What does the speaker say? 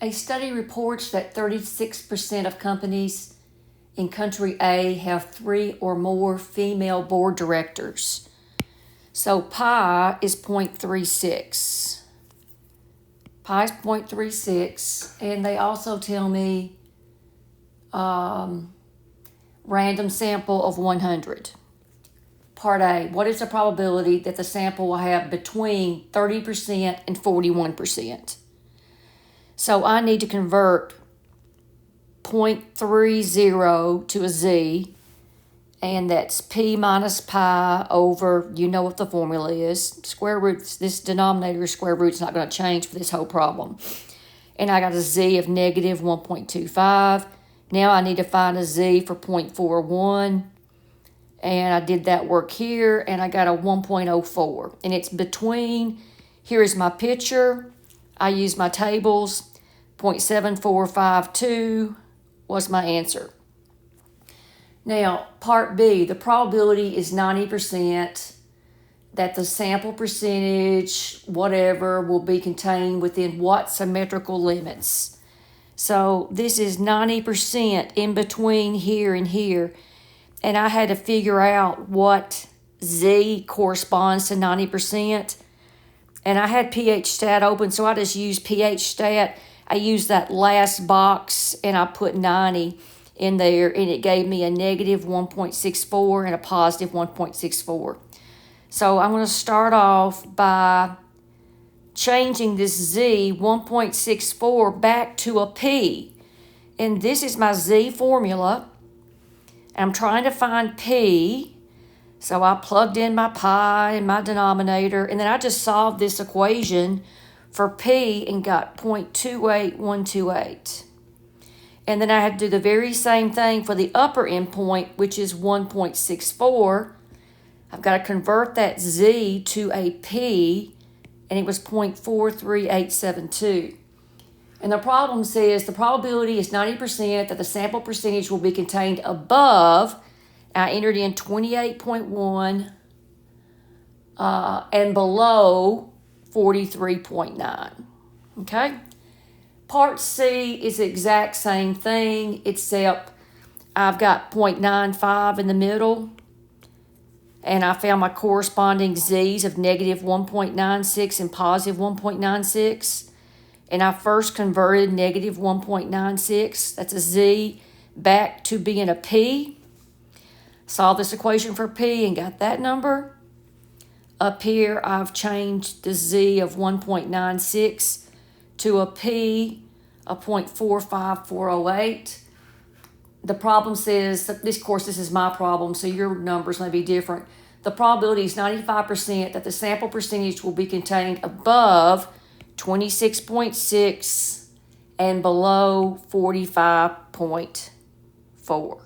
A study reports that 36% of companies in country A have 3 or more female board directors. So pi is 0.36. Pi is 0.36, and they also tell me random sample of 100. Part A, what is the probability that the sample will have between 30% and 41%? So I need to convert 0.30 to a z, and that's p minus pi over, you know what the formula is, square roots. This denominator square root's not going to change for this whole problem. And I got a z of negative 1.25. Now I need to find a z for 0.41. And I did that work here, and I got a 1.04. And it's between, here is my picture. I used my tables. 0.7452 was my answer. Now, part B, the probability is 90% that the sample percentage, whatever, will be contained within what symmetrical limits. So this is 90% in between here and here. And I had to figure out what z corresponds to 90%. And I had pH stat open, so I just used pH stat. I used that last box, and I put 90 in there, and it gave me a negative 1.64 and a positive 1.64. So I'm going to start off by changing this z 1.64 back to a p. And this is my z formula. I'm trying to find p. So I plugged in my pi and my denominator, and then I just solved this equation for p and got 0.28128. And then I had to do the very same thing for the upper endpoint, which is 1.64. I've got to convert that z to a p, and it was 0.43872. And the problem says the probability is 90% that the sample percentage will be contained above. I entered in 28.1 and below 43.9. Okay? Part C is the exact same thing, except I've got 0.95 in the middle, and I found my corresponding z's of negative 1.96 and positive 1.96. And I first converted negative 1.96, that's a z, back to being a p. Solved this equation for p and got that number. Up here, I've changed the z of 1.96 to a p of 0.45408. The problem says, this is my problem, so your numbers may be different. The probability is 95% that the sample percentage will be contained above 26.6 and below 45.4.